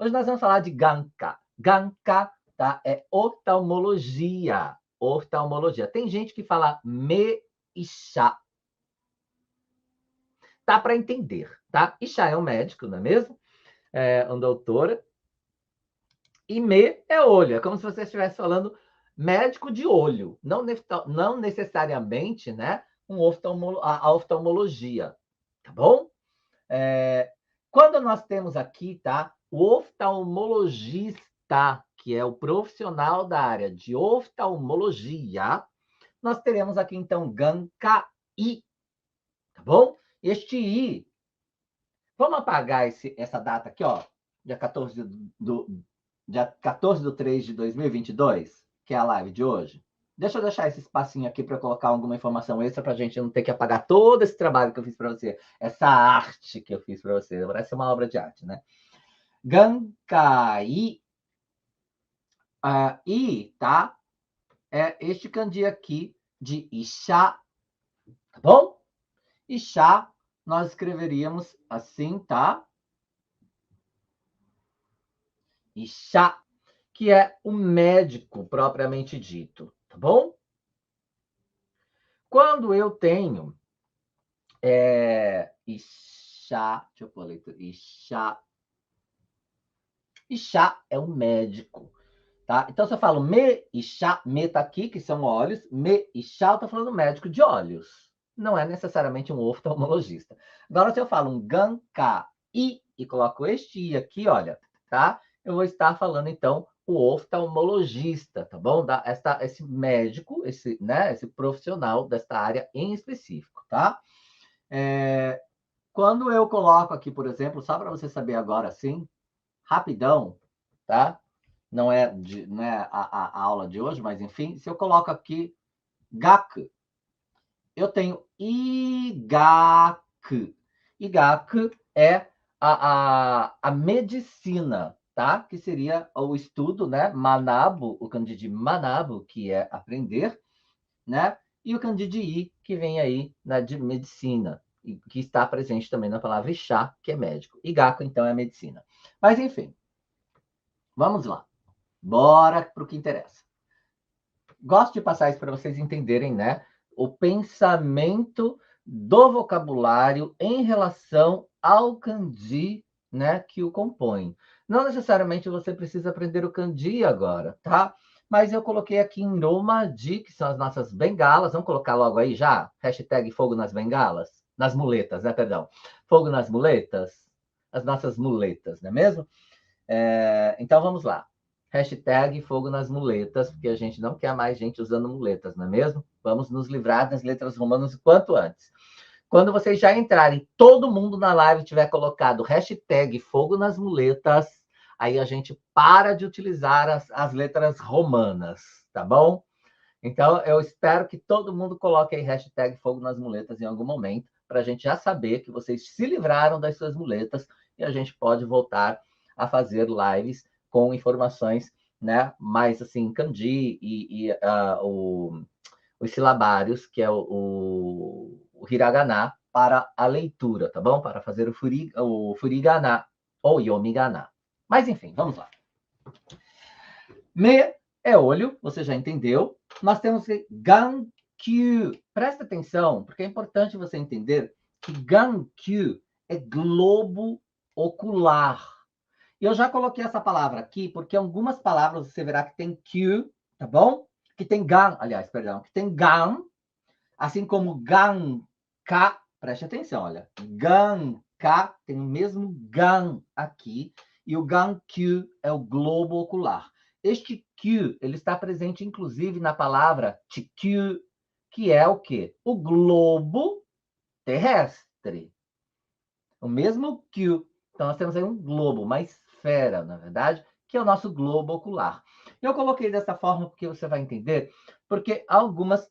Hoje nós vamos falar de Ganka. Ganka, tá? É oftalmologia. Oftalmologia. Tem gente que fala me e chá. Dá para entender, tá? Isha é um médico, não é mesmo? É um doutora. E me é olho. É como se você estivesse falando médico de olho. Não necessariamente, né? A oftalmologia. Tá bom? Quando nós temos aqui, tá? O oftalmologista, que é o profissional da área de oftalmologia, nós teremos aqui, então, Ganka-i, tá bom? Este I, vamos apagar essa data aqui, ó, dia 14 dia 14 de 3 de 2022, que é a live de hoje. Deixa eu deixar esse espacinho aqui para colocar alguma informação extra para a gente não ter que apagar todo esse trabalho que eu fiz para você, essa arte que eu fiz para você. Parece uma obra de arte, né? Gankai, I, tá? É este kanji aqui de Isha, tá bom? Isha, nós escreveríamos assim, tá? Isha, que é o médico propriamente dito, tá bom? Quando eu tenho Isha, deixa eu pôr a leitura, Isha é um médico, tá? Então, se eu falo me Isha, me tá aqui, que são olhos, me Isha, eu tô falando médico de olhos. Não é necessariamente um oftalmologista. Agora, se eu falo um ganka e coloco este i aqui, olha, tá? Eu vou estar falando, então, o oftalmologista, tá bom? Esse médico, esse profissional desta área em específico, tá? Quando eu coloco aqui, por exemplo, só para você saber agora, assim, rapidão, tá? Não é a aula de hoje, mas enfim, se eu coloco aqui gaku, eu tenho igaku. Igaku é a medicina, tá? Que seria o estudo, né? Manabu, o kanji de manabu, que é aprender, né? E o kanji de i, que vem aí de medicina, e que está presente também na palavra chá, que é médico. Igaku, então, é medicina. Mas, enfim, vamos lá. Bora para o que interessa. Gosto de passar isso para vocês entenderem, né? O pensamento do vocabulário em relação ao kanji, né, que o compõe. Não necessariamente você precisa aprender o kanji agora, tá? Mas eu coloquei aqui em Romadi, que são as nossas bengalas. Vamos colocar logo aí já? Hashtag fogo nas bengalas? Nas muletas, né? Perdão. Fogo nas muletas? As nossas muletas, não é mesmo? Então vamos lá. Hashtag fogo nas muletas, porque a gente não quer mais gente usando muletas, não é mesmo? Vamos nos livrar das letras romanas o quanto antes. Quando vocês já entrarem, todo mundo na live tiver colocado hashtag fogo nas muletas, aí a gente para de utilizar as letras romanas, tá bom? Então, eu espero que todo mundo coloque aí hashtag fogo nas muletas em algum momento, para a gente já saber que vocês se livraram das suas muletas e a gente pode voltar a fazer lives com informações, né, mais assim, kanji os silabários, que é o hiragana, para a leitura, tá bom? Para fazer o furigana ou yomigana. Mas, enfim, vamos lá. Me é olho, você já entendeu. Nós temos Gankyu. Presta atenção, porque é importante você entender que Gankyu é globo ocular. E eu já coloquei essa palavra aqui, porque algumas palavras você verá que tem Q, tá bom? Que tem Gan, aliás, perdão, que tem Gan, assim como Ganka. Preste atenção, olha. Ganka tem o mesmo Gan aqui, e o Gankyu é o globo ocular. Este Q, ele está presente, inclusive, na palavra Chikyu, que é o quê? O globo terrestre. O mesmo Q. Então, nós temos aí um globo, uma esfera, na verdade, que é o nosso globo ocular. Eu coloquei dessa forma porque você vai entender, porque algumas,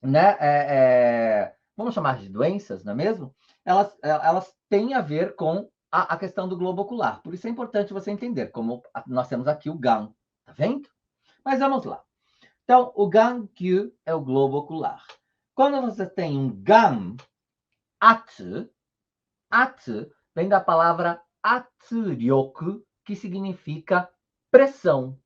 né, vamos chamar de doenças, não é mesmo? Elas têm a ver com a questão do globo ocular. Por isso é importante você entender, como nós temos aqui o GAN, tá vendo? Mas vamos lá. Então, o GAN-Q é o globo ocular. Quando você tem um GAN, at vem da palavra atsuryoku, que significa pressão.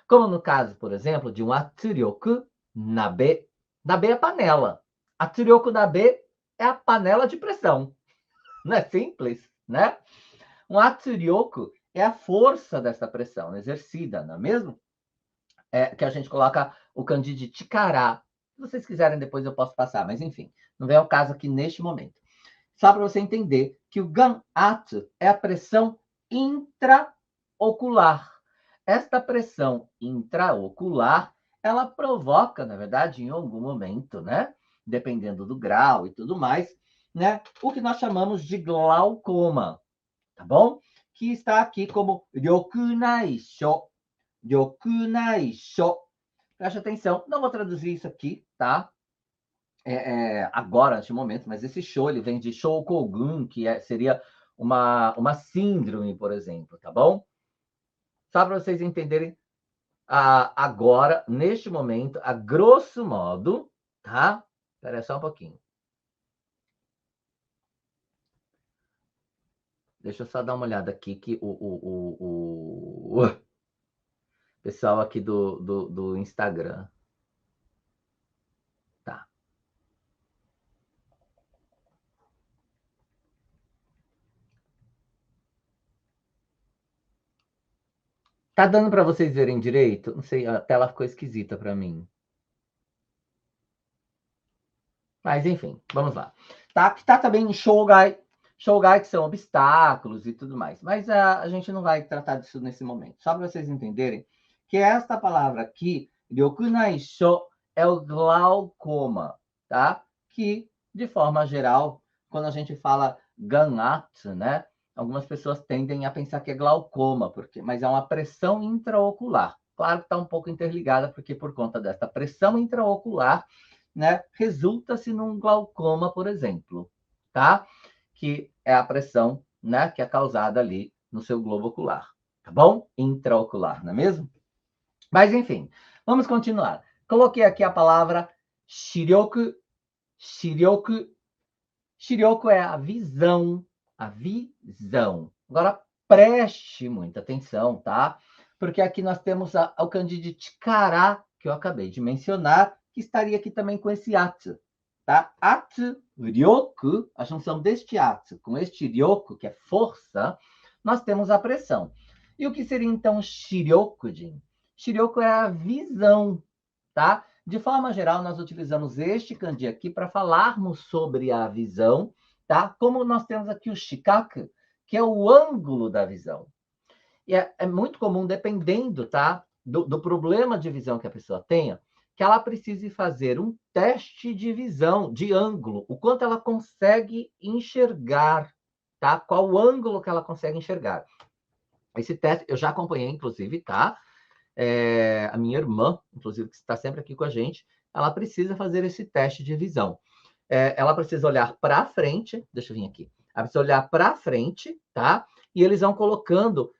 Como no caso, por exemplo, de um atsuryoku nabe. Nabe é panela. Atsuryoku nabe é a panela de pressão. Não é simples, né? Um atsuryoku é a força dessa pressão exercida, não é mesmo? Que a gente coloca o kanji de tikará. Se vocês quiserem, depois eu posso passar, mas enfim, não é o caso aqui neste momento. Só para você entender que o ganatsu é a pressão intraocular. Esta pressão intraocular, ela provoca, na verdade, em algum momento, né? Dependendo do grau e tudo mais, né? O que nós chamamos de glaucoma, tá bom? Que está aqui como ryokunaisho. Ryokunaisho. Preste atenção, não vou traduzir isso aqui, tá? Agora, neste momento, mas esse show ele vem de Shoukogun, que seria uma síndrome, por exemplo, tá bom? Só para vocês entenderem agora, neste momento, a grosso modo, tá? Espera aí só um pouquinho. Deixa eu só dar uma olhada aqui, que o pessoal aqui do Instagram. Tá. Tá dando para vocês verem direito? Não sei, a tela ficou esquisita para mim. Mas, enfim, vamos lá. Tá? Que tá também em Shogai. Shogai, que são obstáculos e tudo mais. Mas a gente não vai tratar disso nesse momento. Só para vocês entenderem que esta palavra aqui, Ryokunaisho, é o glaucoma, tá? Que, de forma geral, quando a gente fala ganatsu, né? Algumas pessoas tendem a pensar que é glaucoma, mas é uma pressão intraocular. Claro que está um pouco interligada, porque por conta desta pressão intraocular, né, resulta-se num glaucoma, por exemplo, tá? Que é a pressão, né, que é causada ali no seu globo ocular, tá bom? Intraocular, não é mesmo? Mas, enfim, vamos continuar. Coloquei aqui a palavra shiryoku. Shiryoku. Shiryoku é a visão. A visão. Agora, preste muita atenção, tá? Porque aqui nós temos o kanji de tikara, que eu acabei de mencionar, que estaria aqui também com esse atsu, tá? Atsu, ryoku, a junção deste atsu com este ryoku, que é força, nós temos a pressão. E o que seria, então, shiryokujin? Shiryoku é a visão, tá? De forma geral, nós utilizamos este kanji aqui para falarmos sobre a visão, tá? Como nós temos aqui o shikaku, que é o ângulo da visão. E é muito comum, dependendo, tá? Do problema de visão que a pessoa tenha, que ela precise fazer um teste de visão, de ângulo, o quanto ela consegue enxergar, tá? Qual o ângulo que ela consegue enxergar. Esse teste eu já acompanhei, inclusive, tá? A minha irmã, inclusive, que está sempre aqui com a gente, ela precisa fazer esse teste de visão. Ela precisa olhar para frente, deixa eu vir aqui. Ela precisa olhar para frente, tá? E eles vão colocando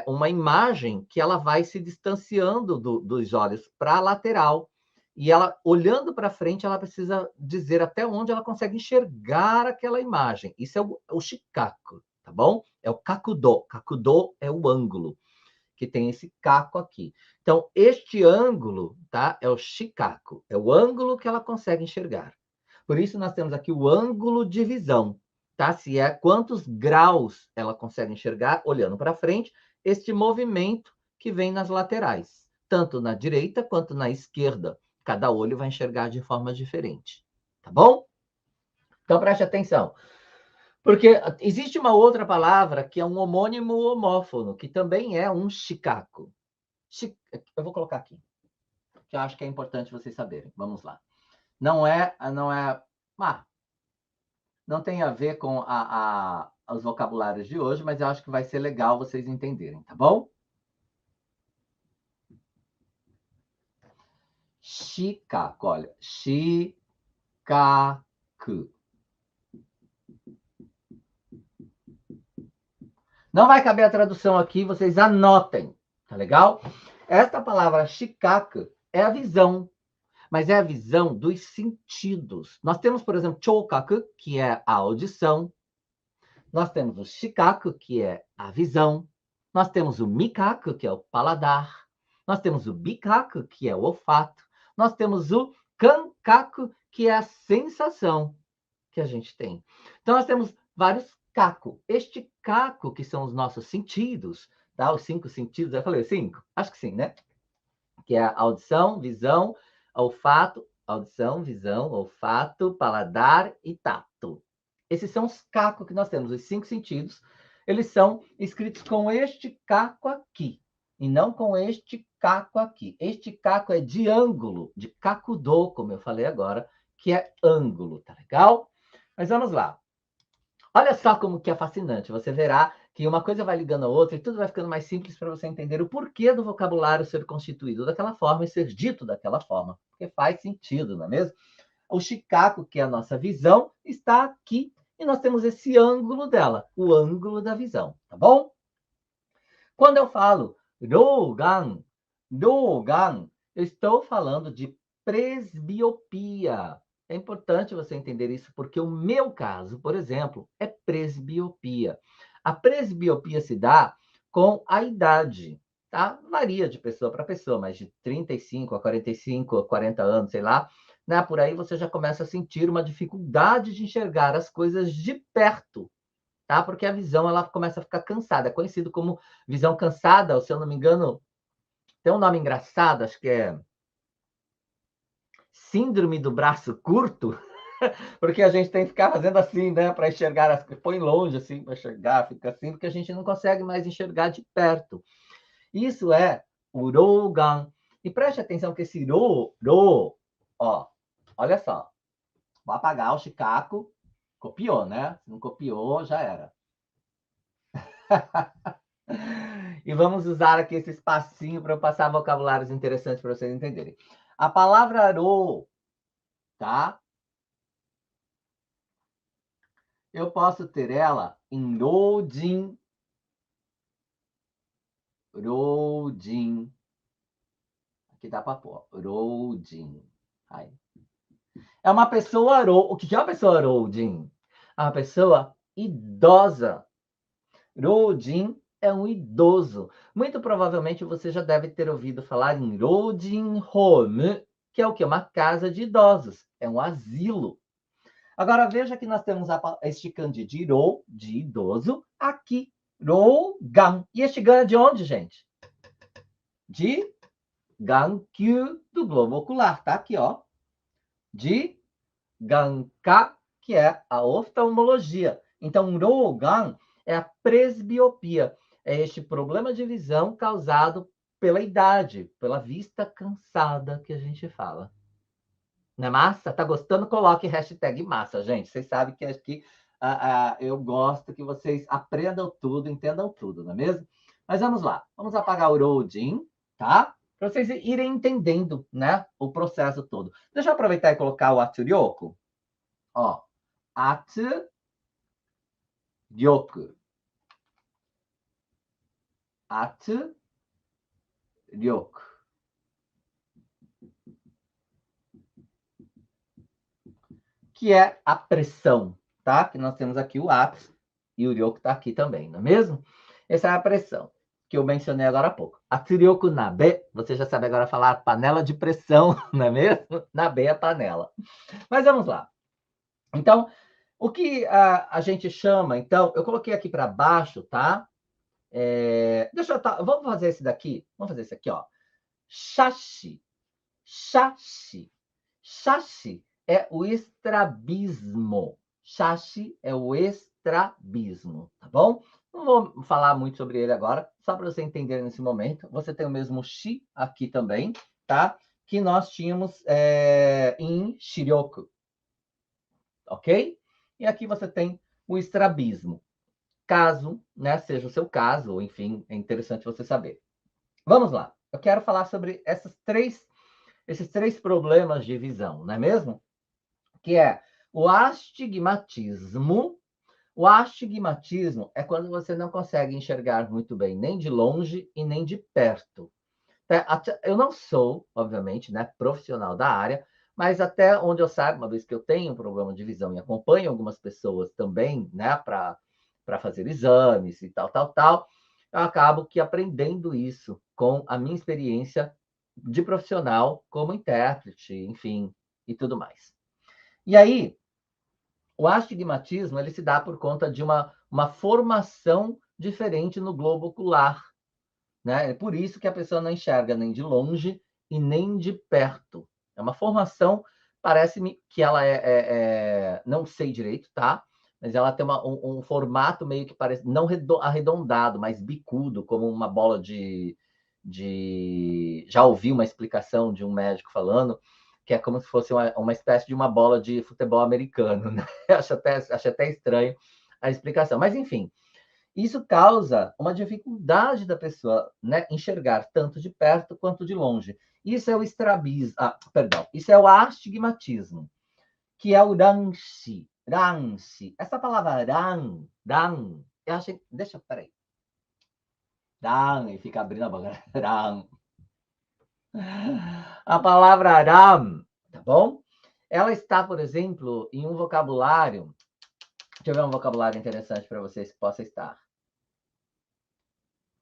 uma imagem que ela vai se distanciando dos olhos para a lateral. E ela, olhando para frente, ela precisa dizer até onde ela consegue enxergar aquela imagem. Isso é o shikaku, tá bom? É o kakudo. Kakudo é o ângulo, que tem esse caco aqui. Então, este ângulo, tá? É o shikaku. É o ângulo que ela consegue enxergar. Por isso, nós temos aqui o ângulo de visão, tá? Se é quantos graus ela consegue enxergar olhando para frente, este movimento que vem nas laterais, tanto na direita quanto na esquerda. Cada olho vai enxergar de forma diferente, tá bom? Então, preste atenção. Porque existe uma outra palavra que é um homônimo homófono, que também é um shikaku. Eu vou colocar aqui, que eu acho que é importante vocês saberem. Vamos lá. Não tem a ver com os vocabulários de hoje, mas eu acho que vai ser legal vocês entenderem, tá bom? Shikaku, olha. Shikaku. Não vai caber a tradução aqui, vocês anotem, tá legal? Esta palavra shikaku é a visão, mas é a visão dos sentidos. Nós temos, por exemplo, chokaku, que é a audição. Nós temos o shikaku, que é a visão. Nós temos o mikaku, que é o paladar. Nós temos o bikaku, que é o olfato. Nós temos o kankaku, que é a sensação que a gente tem. Então, nós temos vários caco. Este caco, que são os nossos sentidos, tá? Os 5 sentidos, eu falei 5? Acho que sim, né? Que é a audição, visão, olfato, audição, visão, olfato, paladar e tato. Esses são os cacos que nós temos, os 5 sentidos. Eles são escritos com este caco aqui, e não com este caco aqui. Este caco é de ângulo, de kakudô, como eu falei agora, que é ângulo, tá legal? Mas vamos lá. Olha só como que é fascinante. Você verá que uma coisa vai ligando a outra e tudo vai ficando mais simples para você entender o porquê do vocabulário ser constituído daquela forma e ser dito daquela forma. Porque faz sentido, não é mesmo? O Chicago, que é a nossa visão, está aqui e nós temos esse ângulo dela, o ângulo da visão, tá bom? Quando eu falo Rogan, Rogan, eu estou falando de presbiopia. É importante você entender isso, porque o meu caso, por exemplo, é presbiopia. A presbiopia se dá com a idade, tá? Varia de pessoa para pessoa, mas de 35 a 45, a 40 anos, sei lá, né? Por aí você já começa a sentir uma dificuldade de enxergar as coisas de perto, tá? Porque a visão ela começa a ficar cansada. É conhecido como visão cansada, ou se eu não me engano, tem um nome engraçado, acho que é síndrome do braço curto, porque a gente tem que ficar fazendo assim, né, para enxergar as coisas, põe longe assim para enxergar, fica assim, porque a gente não consegue mais enxergar de perto. Isso é o Rogan. E preste atenção que esse ó, olha só, vou apagar o Chicago, copiou, né? Se não copiou, já era. E vamos usar aqui esse espacinho para eu passar vocabulários interessantes para vocês entenderem. A palavra ro, tá? Eu posso ter ela em rodin, rodin. Aqui dá para pôr, rodin. Aí. É uma pessoa ro. O que é uma pessoa rodin? É uma pessoa idosa. Rodin é um idoso. Muito provavelmente você já deve ter ouvido falar em Rodin Home, que é o quê? Uma casa de idosos. É um asilo. Agora veja que nós temos este kanji de ro, de idoso, aqui, rogan. E este gan é de onde, gente? De gankyu, do globo ocular. Tá aqui, ó. De ganka, que é a oftalmologia. Então, rogan é a presbiopia. É este problema de visão causado pela idade, pela vista cansada que a gente fala. Não é massa? Tá gostando? Coloque hashtag massa, gente. Vocês sabem que aqui eu gosto que vocês aprendam tudo, entendam tudo, não é mesmo? Mas vamos lá. Vamos apagar o Rodin, tá? Para vocês irem entendendo, né, o processo todo. Deixa eu aproveitar e colocar o Atsuryoku. Ó, Atsuryoku. Atsuryoku. Que é a pressão, tá? Que nós temos aqui o Atsu e o Ryoku está aqui também, não é mesmo? Essa é a pressão que eu mencionei agora há pouco. A Tsuryoku Nabe, você já sabe agora falar panela de pressão, não é mesmo? Nabe é panela. Mas vamos lá. Então, o que a gente chama, então, eu coloquei aqui para baixo, tá? Vamos fazer esse daqui? Vamos fazer esse aqui, ó. Shashi. Shashi. Shashi é o estrabismo. Shashi é o estrabismo, tá bom? Não vou falar muito sobre ele agora, só para você entender nesse momento. Você tem o mesmo shi aqui também, tá? Que nós tínhamos em Shiryoku, ok? E aqui você tem o estrabismo. Caso, né, seja o seu caso, ou enfim, é interessante você saber. Vamos lá. Eu quero falar sobre esses três problemas de visão, não é mesmo? Que é o astigmatismo. O astigmatismo é quando você não consegue enxergar muito bem, nem de longe e nem de perto. Eu não sou, obviamente, né, profissional da área, mas até onde eu saiba, uma vez que eu tenho um problema de visão e acompanho algumas pessoas também, né, para fazer exames e tal, tal, tal, eu acabo que aprendendo isso com a minha experiência de profissional como intérprete, enfim, e tudo mais. E aí, o astigmatismo ele se dá por conta de uma formação diferente no globo ocular, né? É por isso que a pessoa não enxerga nem de longe e nem de perto. É uma formação, parece-me que ela não sei direito, tá? Mas ela tem um formato meio que parece, não arredondado, mas bicudo, como uma bola de... Já ouvi uma explicação de um médico falando que é como se fosse uma espécie de uma bola de futebol americano, né? Acho até estranho a explicação. Mas, enfim, isso causa uma dificuldade da pessoa, né, enxergar tanto de perto quanto de longe. Isso é o estrabismo, perdão, isso é o astigmatismo, que é o ranshi. Ranshi. Essa palavra ran, eu achei, peraí. Ran, e fica abrindo a boca. Ran. A palavra ram, tá bom? Ela está, por exemplo, em um vocabulário. Deixa eu ver um vocabulário interessante para vocês que possa estar.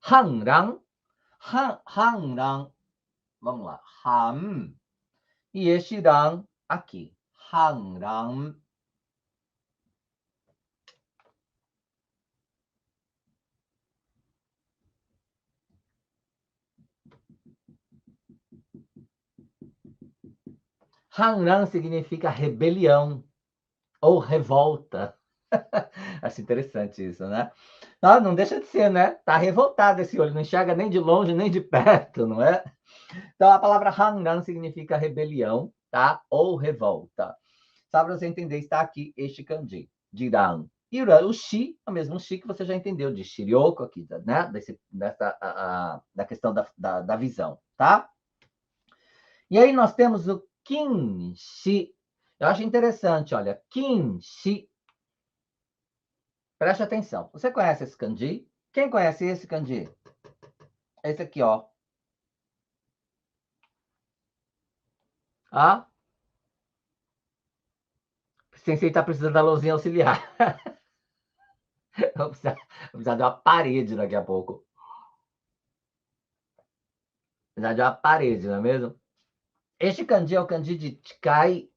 Hanrang, hanrang. Vamos lá. Han. E este rang aqui. Hanrang. Hanrang significa rebelião ou revolta. Acho interessante isso, né? Não deixa de ser, né? Tá revoltado esse olho, não enxerga nem de longe nem de perto, não é? Então, a palavra Hanran significa rebelião, tá? Ou revolta. Só para você entender, está aqui este kanji, de Ran. E o Shi, o mesmo Shi que você já entendeu, de Shiryoku aqui, né? Da questão da visão, tá? E aí nós temos o Kinshi. Eu acho interessante, olha, Kinshi. Preste atenção. Você conhece esse kanji? Quem conhece esse kanji? Esse aqui, ó. Ah, Sensei está precisando da luzinha auxiliar. Vou precisar de uma parede daqui a pouco. Precisar de uma parede, não é mesmo? Este kanji é o kanji de Chikai.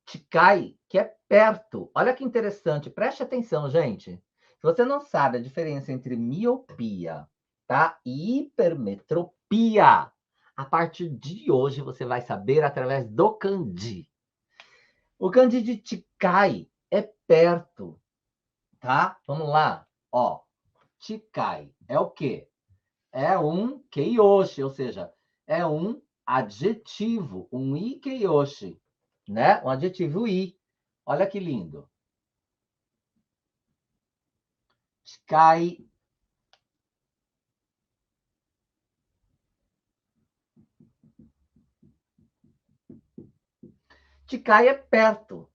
Chikai, que é perto. Olha que interessante. Preste atenção, gente. Se você não sabe a diferença entre miopia, tá? E hipermetropia, a partir de hoje você vai saber através do kanji. O kanji de Chikai é perto, tá? Vamos lá. Ó, Chikai é o quê? É um keiyoshi, ou seja, é um adjetivo, um ikeiyoshi, né? Um adjetivo i. Olha que lindo. Chikai. Chikai é perto.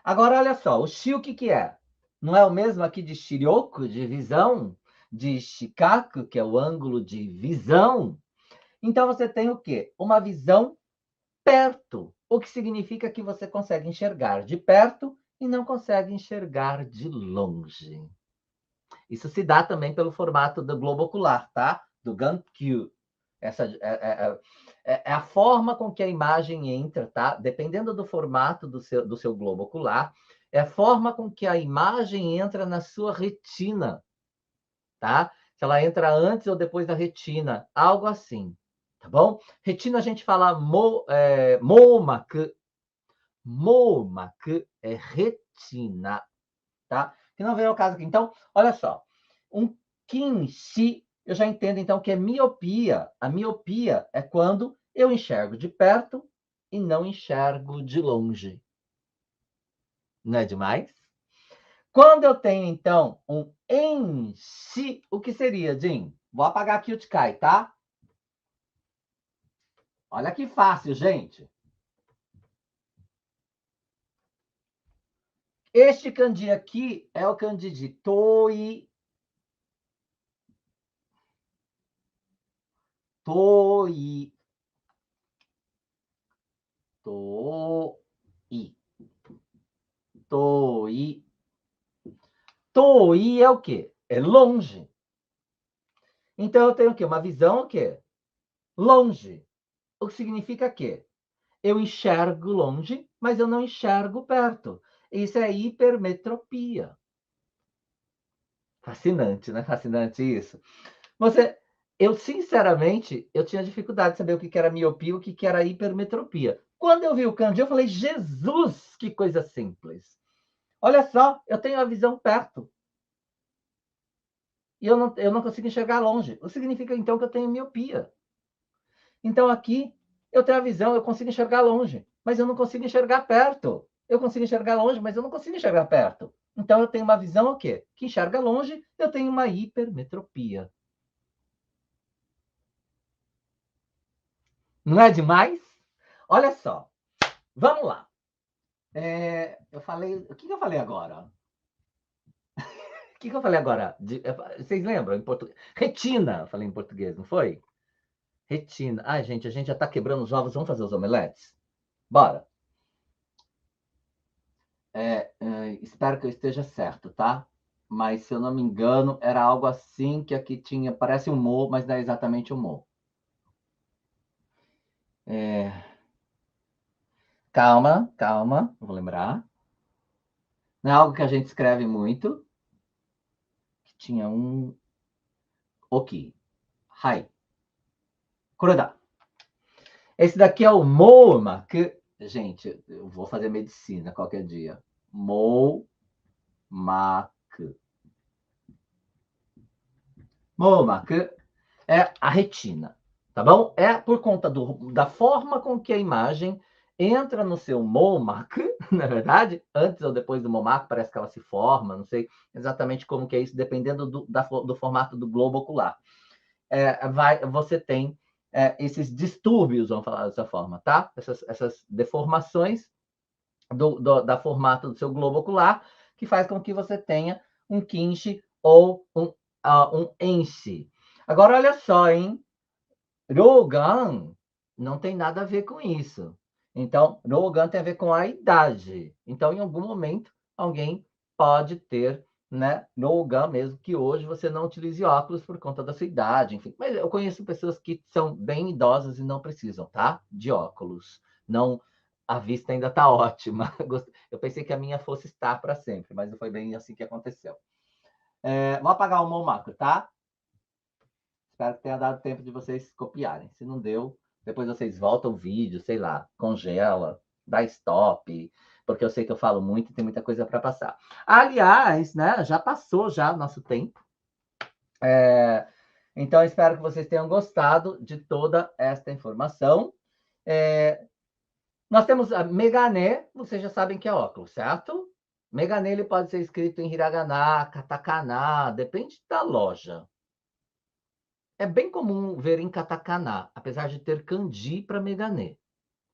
Agora, olha só, o shi o que que é? Não é o mesmo aqui de shiryoku, de visão? De shikaku, que é o ângulo de visão? Então, você tem o quê? Uma visão perto, o que significa que você consegue enxergar de perto e não consegue enxergar de longe. Isso se dá também pelo formato do globo ocular, tá? Do Gankyu. Essa é a forma com que a imagem entra, tá? Dependendo do formato do seu globo ocular, é a forma com que a imagem entra na sua retina, tá? Se ela entra antes ou depois da retina, algo assim, tá bom? Retina a gente fala momaku. Momaku é retina, tá? Que não veio ao caso aqui. Então, olha só. Um kinshi, eu já entendo então que é miopia. A miopia é quando eu enxergo de perto e não enxergo de longe. Não é demais? Quando eu tenho, então, um enshi, o que seria, Jim? Vou apagar aqui o Tkai, tá? Olha que fácil, gente. Este kanji aqui é o kanji de toi. Toi. Toi. Toi. Toi é o quê? É longe. Então, eu tenho o quê? Uma visão o quê? Longe. O que significa que eu enxergo longe, mas eu não enxergo perto. Isso é hipermetropia. Fascinante, né? Fascinante isso. Você, eu sinceramente, eu tinha dificuldade de saber o que era miopia, o que era hipermetropia. Quando eu vi o kanji, eu falei, Jesus, que coisa simples. Olha só, eu tenho a visão perto. E eu não consigo enxergar longe. O que significa, então, que eu tenho miopia. Então, aqui, eu tenho a visão, eu consigo enxergar longe, mas eu não consigo enxergar perto. Eu consigo enxergar longe, mas eu não consigo enxergar perto. Então, eu tenho uma visão o quê? Que enxerga longe, eu tenho uma hipermetropia. Não é demais? Olha só, vamos lá. Eu falei. O que eu falei agora? O que eu falei agora? Vocês lembram em português? Retina, eu falei em português, não foi? Retina. Ai, gente, a gente já tá quebrando os ovos. Vamos fazer os omeletes? Bora. Espero que eu esteja certo, tá? Mas se eu não me engano, era algo assim que aqui tinha. Parece um mo, mas não é exatamente um mo. É, calma, calma, vou lembrar. Não é algo que a gente escreve muito. Que tinha um. Ok. Hai. Kuroda. Esse daqui é o MOMA, que, gente, eu vou fazer medicina qualquer dia. MOMAC. MOMAC é a retina, tá bom? É por conta da forma com que a imagem entra no seu MOMAC, na verdade, antes ou depois do MOMAC, parece que ela se forma, não sei exatamente como que é isso, dependendo do formato do globo ocular. Você tem esses distúrbios, vamos falar dessa forma, tá? Essas deformações da formato do seu globo ocular, que faz com que você tenha um quinche ou um enche. Agora, olha só, hein? Rogan não tem nada a ver com isso. Então, Rogan tem a ver com a idade. Então, em algum momento, alguém pode ter, né, Rogan, mesmo que hoje você não utilize óculos por conta da sua idade, enfim. Mas eu conheço pessoas que são bem idosas e não precisam, tá? De óculos. Não, a vista ainda está ótima. Eu pensei que a minha fosse estar para sempre, mas não foi bem assim que aconteceu. Vou apagar o meu macro, tá? Espero que tenha dado tempo de vocês copiarem. Se não deu, depois vocês voltam o vídeo, sei lá, congela, dá stop, porque eu sei que eu falo muito e tem muita coisa para passar. Aliás, né, já passou já o nosso tempo. Então, espero que vocês tenham gostado de toda esta informação. Nós temos a Megane, vocês já sabem que é óculos, certo? Megane ele pode ser escrito em hiragana, katakana, depende da loja. É bem comum ver em katakana, apesar de ter kanji para megane,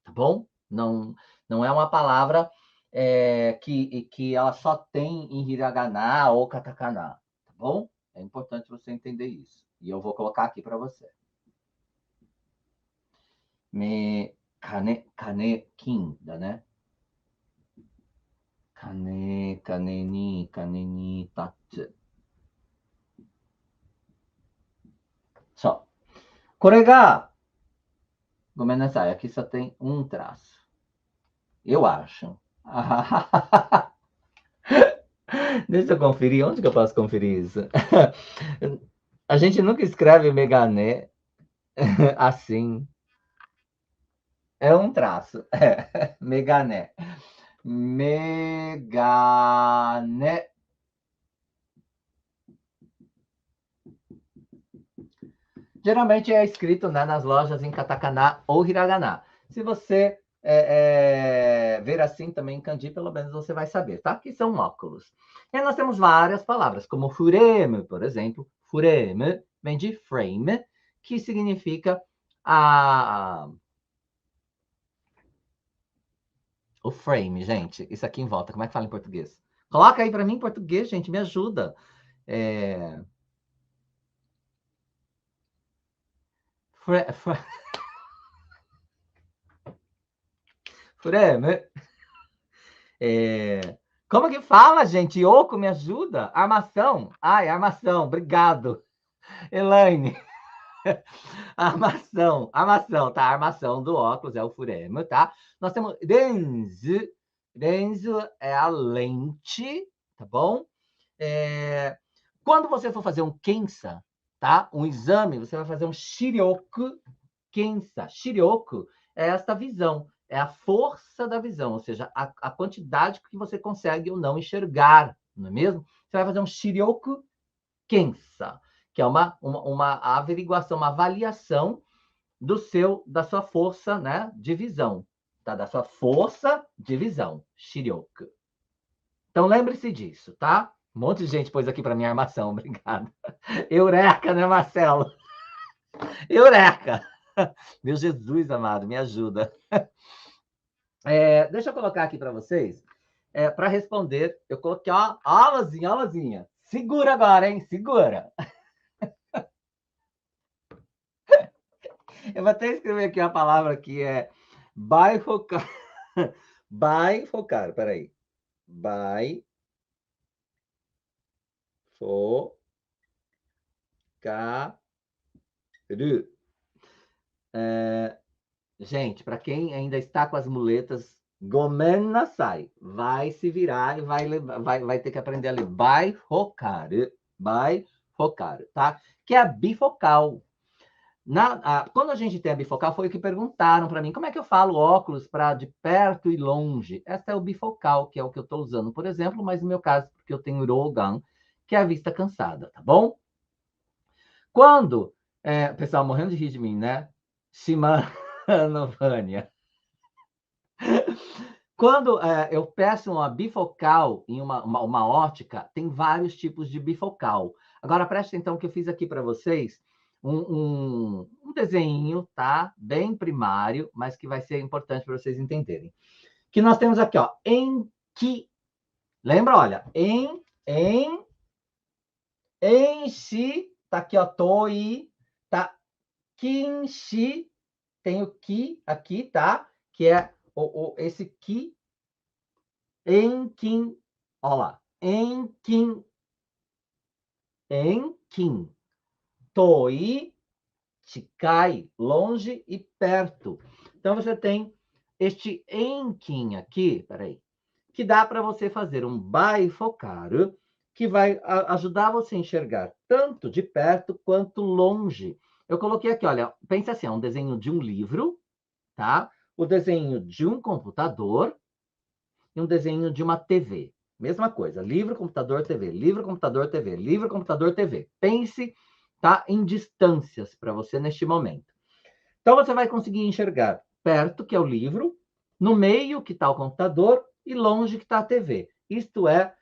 tá bom? Não é uma palavra que ela só tem em hiragana ou katakana, tá bom? É importante você entender isso. E eu vou colocar aqui para você. Kane, kin, né? Kane ni tatsu. Só. これが、ごめんなさい、aqui só tem um traço. Eu acho. Deixa eu conferir. Onde que eu posso conferir isso? A gente nunca escreve Megané assim. É um traço. Megané. Megané. Geralmente é escrito, né, nas lojas em katakana ou hiragana. Se você ver assim também em kanji, pelo menos você vai saber, tá? Que são óculos. E nós temos várias palavras, como fureme, por exemplo. Fureme vem de frame, que significa o frame, gente. Isso aqui em volta, como é que fala em português? Coloca aí para mim em português, gente, me ajuda. É... Fureme. Como que fala, gente? Oco, me ajuda? Armação. Ai, armação, obrigado. Elaine, armação, tá? A armação do óculos é o furema, tá? Nós temos lens, lens é a lente, tá bom? Quando você for fazer um Kensa, tá? Um exame, você vai fazer um Shiryoku Kensa. Shiryoku é esta visão, é a força da visão, ou seja, a quantidade que você consegue ou não enxergar, não é mesmo? Você vai fazer um Shiryoku Kensa, que é uma averiguação, uma avaliação da sua força, né, de visão, tá? Da sua força de visão, Shiryoku. Então lembre-se disso, tá? Um monte de gente pôs aqui para minha armação, obrigado. Eureka, né, Marcelo? Eureka! Meu Jesus amado, me ajuda. Deixa eu colocar aqui para vocês, para responder, eu coloquei, ó, aulazinha, aulazinha. Segura agora, hein? Segura. Eu vou até escrever aqui a palavra que é bifocar. Bifocar, peraí. Bifocar. Gente, para quem ainda está com as muletas, gomen nasai. Vai se virar e vai ter que aprender a ler. Bifocar, tá? Que é a bifocal. Quando a gente tem a bifocal, foi o que perguntaram para mim, como é que eu falo óculos para de perto e longe? Essa é o bifocal, que é o que eu estou usando, por exemplo, mas no meu caso, porque eu tenho Rogan, que é a vista cansada, tá bom? Quando, o pessoal morrendo de rir de mim, né? Shimano, Vânia. Quando eu peço uma bifocal em uma ótica, tem vários tipos de bifocal. Agora, preste atenção que eu fiz aqui para vocês um desenho, tá? Bem primário, mas que vai ser importante para vocês entenderem. Que nós temos aqui, ó, em que. Lembra, olha, enchi, tá aqui, ó, toi, tá? Kinshi, tem o ki aqui, tá? Que é esse ki. Enkin, olha lá, enkin, toi, chikai, longe e perto. Então, você tem este enkin aqui, peraí, que dá para você fazer um baifocar, que vai ajudar você a enxergar tanto de perto quanto longe. Eu coloquei aqui, olha, pensa assim, é um desenho de um livro, tá? O desenho de um computador, e um desenho de uma TV. Mesma coisa, livro, computador, TV, livro, computador, TV, livro, computador, TV. Pense, tá, em distâncias para você neste momento. Então você vai conseguir enxergar perto, que é o livro, no meio, que está o computador, e longe, que está a TV. Isto é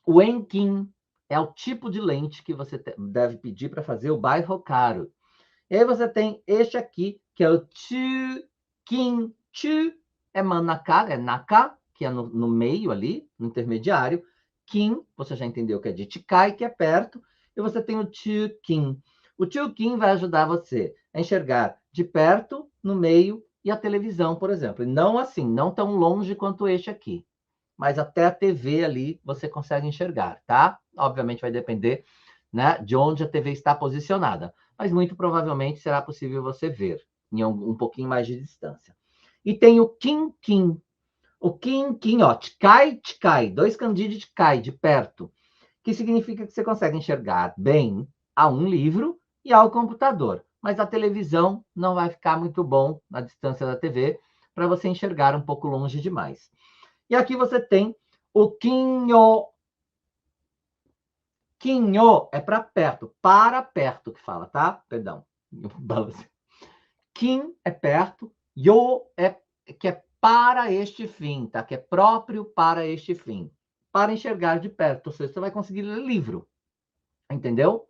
o Enkin, é o tipo de lente que você deve pedir para fazer o Bairrocaro. E aí você tem este aqui, que é o Chu-Kin. Chu é manaka, é naka, que é no meio ali, no intermediário. Kin, você já entendeu que é de Chikai, que é perto. E você tem o Chu-Kin. O Chu-Kin vai ajudar você a enxergar de perto, no meio e a televisão, por exemplo. E não assim, não tão longe quanto este aqui. Mas até a TV ali você consegue enxergar, tá? Obviamente vai depender, né, de onde a TV está posicionada, mas muito provavelmente será possível você ver em um pouquinho mais de distância. E tem o Kin-Kin. O Kin-Kin, ó, Tkai, dois kanji de Tkai, de perto, que significa que você consegue enxergar bem a um livro e ao computador, mas a televisão não vai ficar muito bom na distância da TV para você enxergar um pouco longe demais. E aqui você tem o Kinyo. Kinyo é para perto que fala, tá? Perdão. Kin é perto, yo é que é para este fim, tá? Que é próprio para este fim. Para enxergar de perto, ou seja, você vai conseguir ler livro, entendeu?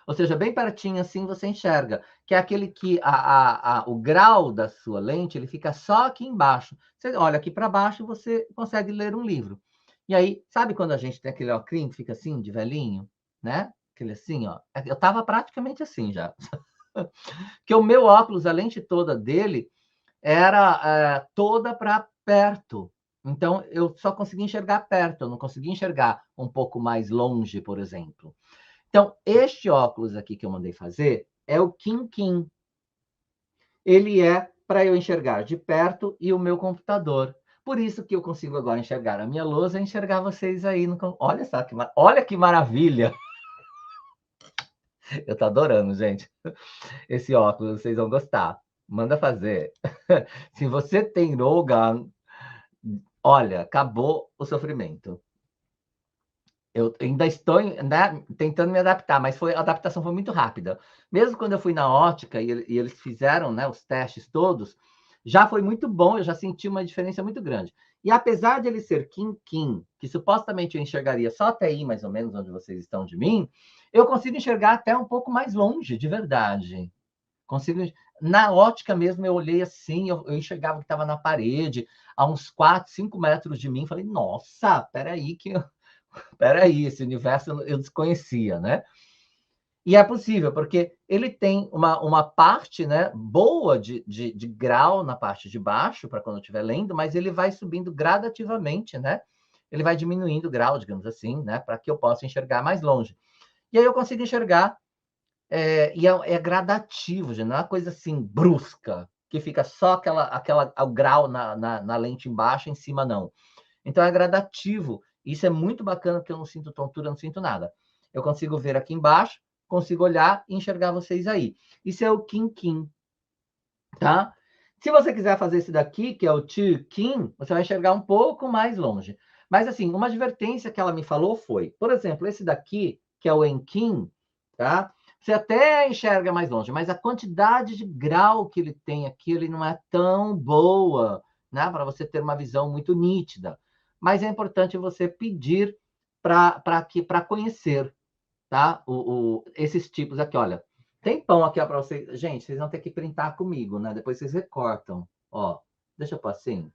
Ou seja, bem pertinho assim você enxerga, que é aquele que o grau da sua lente ele fica só aqui embaixo. Você olha aqui para baixo, você consegue ler um livro. E aí, sabe quando a gente tem aquele óculos que fica assim, de velhinho, né? Aquele assim, ó. Eu tava praticamente assim já. Porque o meu óculos, a lente toda dele, era toda para perto. Então, eu só conseguia enxergar perto, eu não conseguia enxergar um pouco mais longe, por exemplo. Então, este óculos aqui que eu mandei fazer é o Kim. Ele é para eu enxergar de perto e o meu computador. Por isso que eu consigo agora enxergar a minha lousa e enxergar vocês aí no... Olha só, olha que maravilha! Eu tô adorando, gente. Esse óculos, vocês vão gostar. Manda fazer. Se você tem Rogan, olha, acabou o sofrimento. Eu ainda estou, né, tentando me adaptar, mas a adaptação foi muito rápida. Mesmo quando eu fui na ótica e eles fizeram, né, os testes todos, já foi muito bom, eu já senti uma diferença muito grande. E apesar de ele ser Kim, que supostamente eu enxergaria só até aí, mais ou menos, onde vocês estão de mim, eu consigo enxergar até um pouco mais longe, de verdade. Consigo. Na ótica mesmo, eu olhei assim, eu enxergava que estava na parede, a uns 4, 5 metros de mim. Falei, nossa, peraí, esse universo eu desconhecia, né? E é possível, porque ele tem uma parte, né, boa de grau na parte de baixo, para quando eu estiver lendo, mas ele vai subindo gradativamente, né? Ele vai diminuindo o grau, digamos assim, né? Para que eu possa enxergar mais longe. E aí eu consigo enxergar, e é gradativo, gente, não é uma coisa assim brusca, que fica só o grau na lente embaixo, em cima não. Então é gradativo. Isso é muito bacana, porque eu não sinto tontura, não sinto nada. Eu consigo ver aqui embaixo, consigo olhar e enxergar vocês aí. Isso é o Kim, tá? Se você quiser fazer esse daqui, que é o Kim, você vai enxergar um pouco mais longe. Mas, assim, uma advertência que ela me falou foi, por exemplo, esse daqui, que é o Enkin, tá? Você até enxerga mais longe, mas a quantidade de grau que ele tem aqui, ele não é tão boa, né? Para você ter uma visão muito nítida. Mas é importante você pedir para conhecer, tá? Esses tipos aqui, olha. Tem pão aqui, ó, para vocês. Gente, vocês vão ter que printar comigo, né? Depois vocês recortam. Ó, deixa eu pôr assim.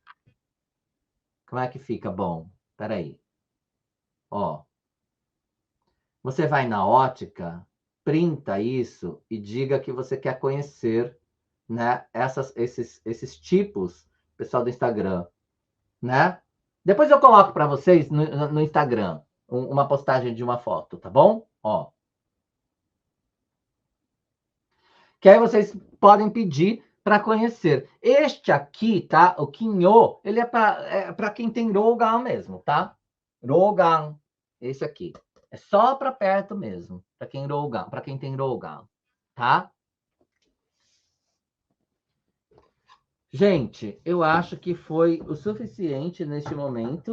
Como é que fica bom? Peraí. Ó, você vai na ótica, printa isso e diga que você quer conhecer, né? Esses tipos, pessoal do Instagram, né? Depois eu coloco para vocês no Instagram uma postagem de uma foto, tá bom? Ó. Que aí vocês podem pedir para conhecer. Este aqui, tá? O Quinhô, ele é para quem tem Rogan mesmo, tá? Rogan, esse aqui. É só para perto mesmo, para quem tem Rogan, tá? Gente, eu acho que foi o suficiente neste momento.